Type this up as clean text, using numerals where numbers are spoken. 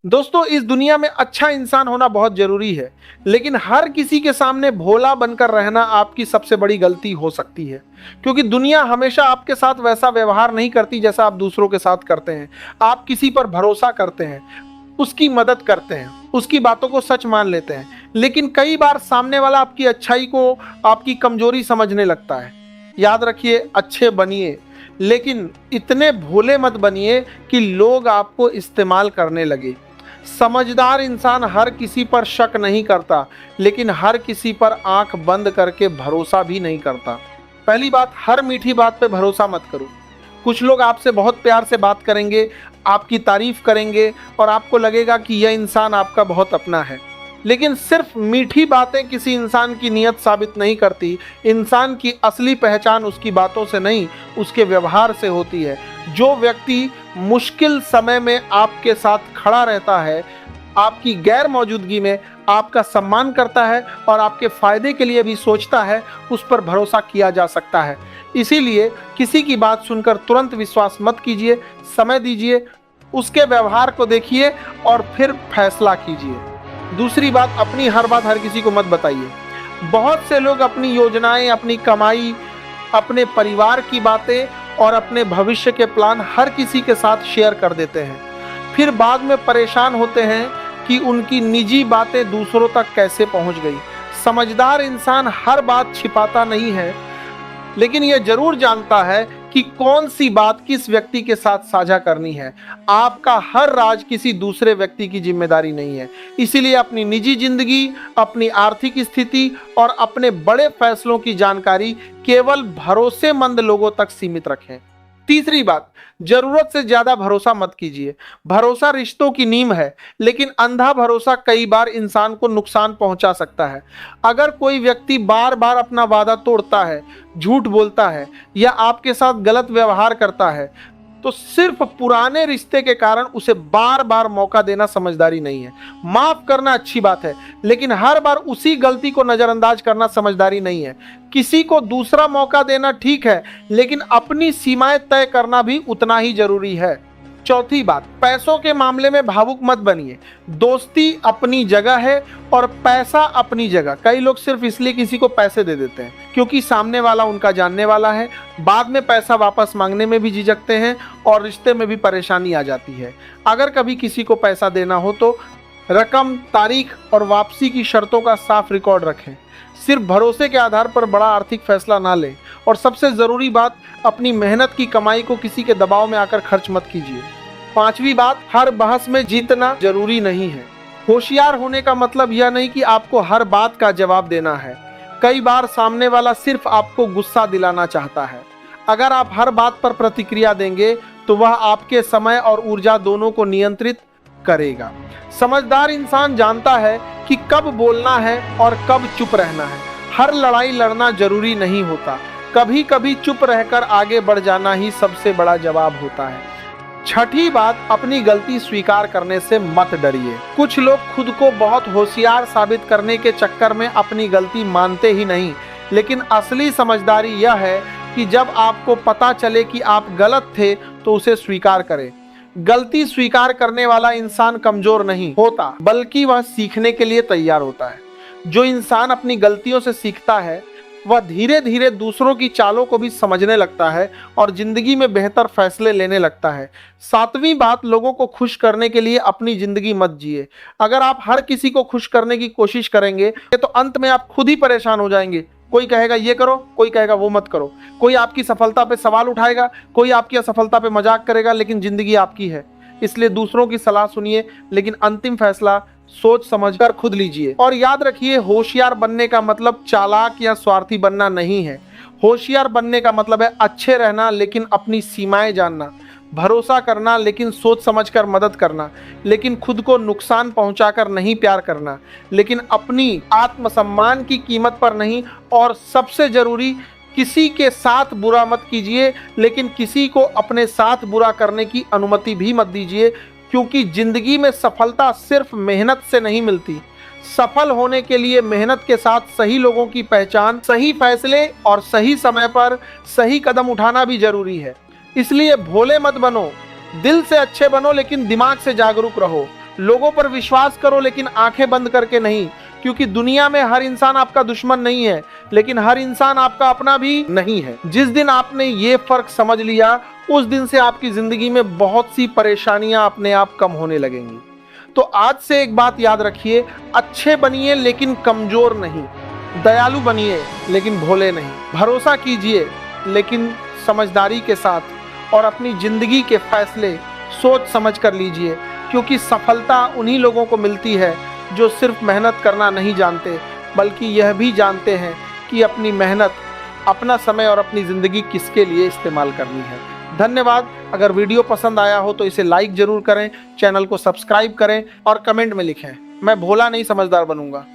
दोस्तों, इस दुनिया में अच्छा इंसान होना बहुत जरूरी है, लेकिन हर किसी के सामने भोला बनकर रहना आपकी सबसे बड़ी गलती हो सकती है। क्योंकि दुनिया हमेशा आपके साथ वैसा व्यवहार नहीं करती जैसा आप दूसरों के साथ करते हैं। आप किसी पर भरोसा करते हैं, उसकी मदद करते हैं, उसकी बातों को सच मान लेते हैं, लेकिन कई बार सामने वाला आपकी अच्छाई को आपकी कमजोरी समझने लगता है। याद रखिए, अच्छे बनिए, लेकिन इतने भोले मत बनिए कि लोग आपको इस्तेमाल करने लगे। समझदार इंसान हर किसी पर शक नहीं करता, लेकिन हर किसी पर आंख बंद करके भरोसा भी नहीं करता। पहली बात, हर मीठी बात पे भरोसा मत करो। कुछ लोग आपसे बहुत प्यार से बात करेंगे, आपकी तारीफ करेंगे और आपको लगेगा कि यह इंसान आपका बहुत अपना है, लेकिन सिर्फ मीठी बातें किसी इंसान की नीयत साबित नहीं करती। इंसान की असली पहचान उसकी बातों से नहीं, उसके व्यवहार से होती है। जो व्यक्ति मुश्किल समय में आपके साथ खड़ा रहता है, आपकी गैर मौजूदगी में आपका सम्मान करता है और आपके फायदे के लिए भी सोचता है, उस पर भरोसा किया जा सकता है। इसीलिए किसी की बात सुनकर तुरंत विश्वास मत कीजिए, समय दीजिए, उसके व्यवहार को देखिए और फिर फैसला कीजिए। दूसरी बात, अपनी हर बात हर किसी को मत बताइए। बहुत से लोग अपनी योजनाएं, अपनी कमाई, अपने परिवार की बातें और अपने भविष्य के प्लान हर किसी के साथ शेयर कर देते हैं। फिर बाद में परेशान होते हैं कि उनकी निजी बातें दूसरों तक कैसे पहुंच गई। समझदार इंसान हर बात छिपाता नहीं है, लेकिन यह जरूर जानता है कि कौन सी बात किस व्यक्ति के साथ साझा करनी है। आपका हर राज किसी दूसरे व्यक्ति की जिम्मेदारी नहीं है। इसीलिए अपनी निजी जिंदगी, अपनी आर्थिक स्थिति और अपने बड़े फैसलों की जानकारी केवल भरोसेमंद लोगों तक सीमित रखें। तीसरी बात, जरूरत से ज्यादा भरोसा मत कीजिए। भरोसा रिश्तों की नींव है, लेकिन अंधा भरोसा कई बार इंसान को नुकसान पहुंचा सकता है। अगर कोई व्यक्ति बार बार अपना वादा तोड़ता है, झूठ बोलता है या आपके साथ गलत व्यवहार करता है, तो सिर्फ पुराने रिश्ते के कारण उसे बार बार मौका देना समझदारी नहीं है। माफ करना अच्छी बात है, लेकिन हर बार उसी गलती को नजरअंदाज करना समझदारी नहीं है। किसी को दूसरा मौका देना ठीक है, लेकिन अपनी सीमाएं तय करना भी उतना ही जरूरी है। चौथी बात, पैसों के मामले में भावुक मत बनिए। दोस्ती अपनी जगह है और पैसा अपनी जगह। कई लोग सिर्फ इसलिए किसी को पैसे दे देते हैं क्योंकि सामने वाला उनका जानने वाला है, बाद में पैसा वापस मांगने में भी झिझकते हैं और रिश्ते में भी परेशानी आ जाती है। अगर कभी किसी को पैसा देना हो तो रकम, तारीख और वापसी की शर्तों का साफ रिकॉर्ड रखें। सिर्फ भरोसे के आधार पर बड़ा आर्थिक फैसला ना लें। और सबसे जरूरी बात, अपनी मेहनत की कमाई को किसी के दबाव में आकर खर्च मत कीजिए। पांचवी बात, हर बहस में जीतना जरूरी नहीं है। होशियार होने का मतलब यह नहीं कि आपको हर बात का जवाब देना है। कई बार सामने वाला सिर्फ आपको गुस्सा दिलाना चाहता है। अगर आप हर बात पर प्रतिक्रिया देंगे तो वह आपके समय और ऊर्जा दोनों को नियंत्रित करेगा। समझदार इंसान जानता है कि कब बोलना है और कब चुप रहना है। हर लड़ाई लड़ना जरूरी नहीं होता। कभी कभी चुप रहकर आगे बढ़ जाना ही सबसे बड़ा जवाब होता है। छठी बात, अपनी गलती स्वीकार करने से मत डरिए। कुछ लोग खुद को बहुत होशियार साबित करने के चक्कर में अपनी गलती मानते ही नहीं, लेकिन असली समझदारी यह है कि जब आपको पता चले कि आप गलत थे तो उसे स्वीकार करें। गलती स्वीकार करने वाला इंसान कमजोर नहीं होता, बल्कि वह सीखने के लिए तैयार होता है। जो इंसान अपनी गलतियों से सीखता है वह धीरे धीरे दूसरों की चालों को भी समझने लगता है और जिंदगी में बेहतर फैसले लेने लगता है। सातवीं बात, लोगों को खुश करने के लिए अपनी जिंदगी मत जिए। अगर आप हर किसी को खुश करने की कोशिश करेंगे तो अंत में आप खुद ही परेशान हो जाएंगे। कोई कहेगा ये करो, कोई कहेगा वो मत करो, कोई आपकी सफलता पे सवाल उठाएगा, कोई आपकी असफलता पे मजाक करेगा, लेकिन जिंदगी आपकी है। इसलिए दूसरों की सलाह सुनिए, लेकिन अंतिम फैसला सोच समझकर खुद लीजिए। और याद रखिए, होशियार बनने का मतलब चालाक या स्वार्थी बनना नहीं है। होशियार बनने का मतलब है अच्छे रहना लेकिन अपनी सीमाएं जानना, भरोसा करना लेकिन सोच समझकर मदद करना, लेकिन खुद को नुकसान पहुंचाकर नहीं प्यार करना, लेकिन अपनी आत्मसम्मान की कीमत पर नहीं, और सबसे जरूरी, किसी के साथ बुरा मत कीजिए लेकिन किसी को अपने साथ बुरा करने की अनुमति भी मत दीजिए। क्योंकि जिंदगी में सफलता सिर्फ मेहनत से नहीं मिलती। सफल होने के लिए मेहनत के साथ सही लोगों की पहचान, सही फैसले और सही समय पर सही कदम उठाना भी जरूरी है। इसलिए भोले मत बनो, दिल से अच्छे बनो लेकिन दिमाग से जागरूक रहो। लोगों पर विश्वास करो लेकिन आंखें बंद करके नहीं, क्योंकि दुनिया में हर इंसान आपका दुश्मन नहीं है, लेकिन हर इंसान आपका अपना भी नहीं है। जिस दिन आपने ये फर्क समझ लिया, उस दिन से आपकी जिंदगी में बहुत सी परेशानियां अपने आप कम होने लगेंगी। तो आज से एक बात याद रखिए, अच्छे बनिए लेकिन कमजोर नहीं, दयालु बनिए लेकिन भोले नहीं, भरोसा कीजिए लेकिन समझदारी के साथ, और अपनी जिंदगी के फैसले सोच समझ कर लीजिए, क्योंकि सफलता उन्हीं लोगों को मिलती है जो सिर्फ मेहनत करना नहीं जानते, बल्कि यह भी जानते हैं कि अपनी मेहनत, अपना समय और अपनी ज़िंदगी किसके लिए इस्तेमाल करनी है। धन्यवाद। अगर वीडियो पसंद आया हो तो इसे लाइक जरूर करें, चैनल को सब्सक्राइब करें और कमेंट में लिखें, मैं भोला नहीं समझदार बनूंगा।